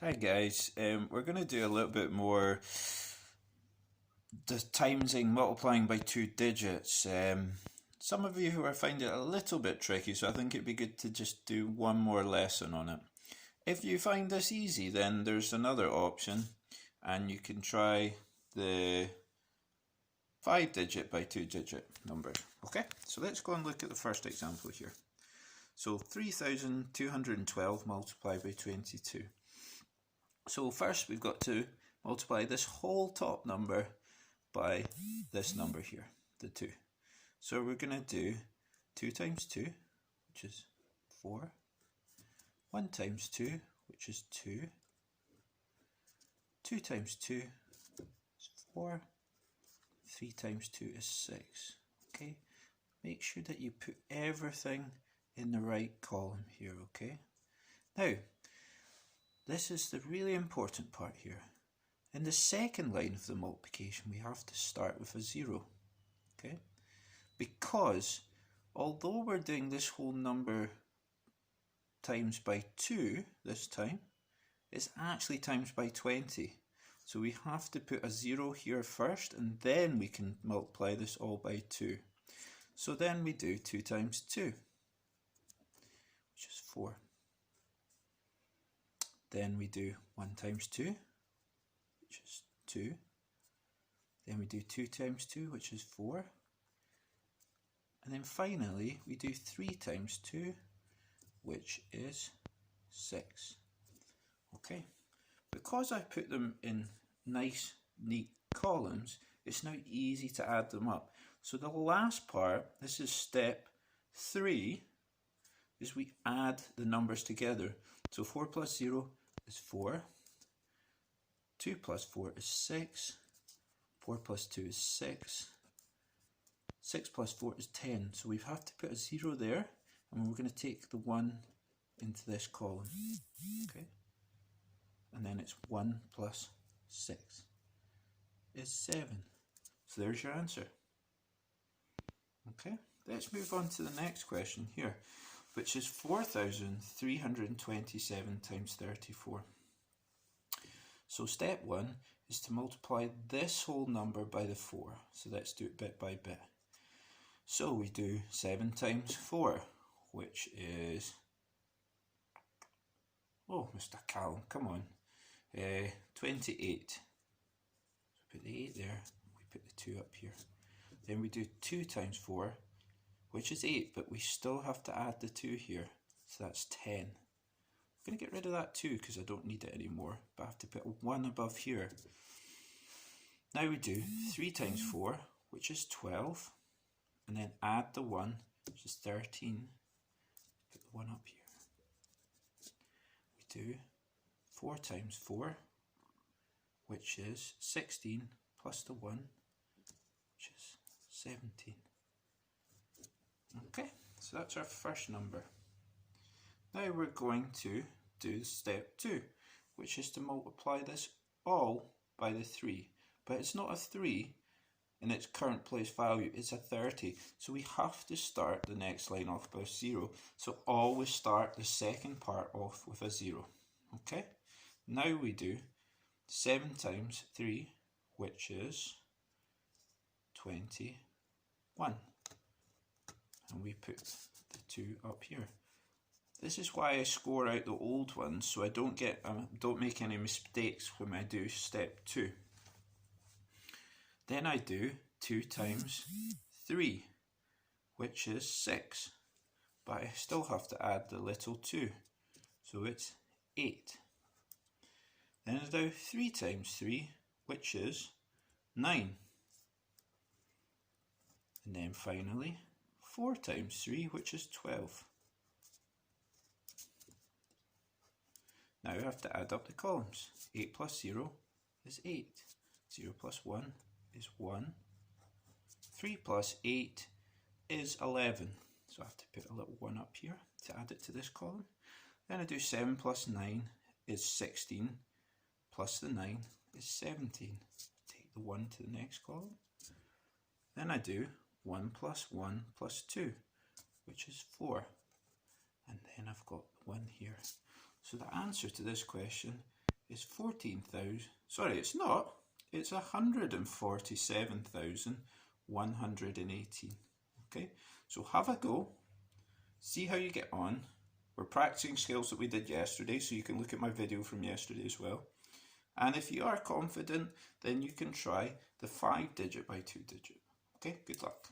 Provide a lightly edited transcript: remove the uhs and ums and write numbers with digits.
Hi guys, we're going to do a little bit more the timesing multiplying by two digits. Some of you who are finding it a little bit tricky, so I think it'd be good to just do one more lesson on it. If you find this easy, then there's another option, and you can try the 5-digit by 2-digit number. Okay, so let's go and look at the first example here. So 3,212 multiplied by 22. So first we've got to multiply this whole top number by this number here, the 2. So we're going to do 2 times 2, which is 4, 1 times 2, which is 2, 2 times 2 is 4, 3 times 2 is 6. Okay, make sure that you put everything in the right column here, okay? Now, this is the really important part here. In the second line of the multiplication, we have to start with a 0, okay? Because although we're doing this whole number times by 2 this time, it's actually times by 20. So we have to put a 0 here first, and then we can multiply this all by 2. So then we do 2 times 2, which is 4. Then we do 1 times 2, which is 2. Then we do 2 times 2, which is 4. And then finally, we do 3 times 2, which is 6. Okay, because I put them in nice, neat columns, it's now easy to add them up. So the last part, this is step 3, is we add the numbers together. So 4 plus 0 is 4, 2 plus 4 is 6, 4 plus 2 is 6, 6 plus 4 is 10. So we have to put a 0 there, and we're going to take the 1 into this column. Okay, and then it's 1 plus 6 is 7. So there's your answer. Okay, let's move on to the next question here, which is 4,327 times 34. So step 1 is to multiply this whole number by the 4. So let's do it bit by bit. So we do 7 times 4, which is, oh, Mr. Callum, come on, 28. So put the 8 there, we put the 2 up here. Then we do 2 times 4, which is 8, but we still have to add the 2 here, so that's 10. I'm going to get rid of that 2 because I don't need it anymore, but I have to put a 1 above here. Now we do 3 times 4, which is 12, and then add the 1, which is 13. Put the 1 up here. We do 4 times 4, which is 16, plus the 1, which is 17. Okay, so that's our first number. Now we're going to do step 2, which is to multiply this all by the 3. But it's not a 3 in its current place value, it's a 30. So we have to start the next line off by 0. So always start the second part off with a 0. Okay, now we do 7 times 3, which is 21. And we put the 2 up here. This is why I score out the old ones, so I don't make any mistakes when I do step 2. Then I do 2 times 3, which is 6. But I still have to add the little 2, so it's 8. Then I do 3 times 3, which is 9. And then finally 4 times 3, which is 12. Now I have to add up the columns. 8 plus 0 is 8. 0 plus 1 is 1. 3 plus 8 is 11. So I have to put a little 1 up here to add it to this column. Then I do 7 plus 9 is 16. Plus the 9 is 17. Take the 1 to the next column. Then I do 1 plus 1 plus 2, which is 4. And then I've got 1 here. So the answer to this question is 14,000. Sorry, it's not. It's 147,118. Okay, so have a go. See how you get on. We're practicing skills that we did yesterday, so you can look at my video from yesterday as well. And if you are confident, then you can try the 5-digit by 2-digit. Okay, good luck.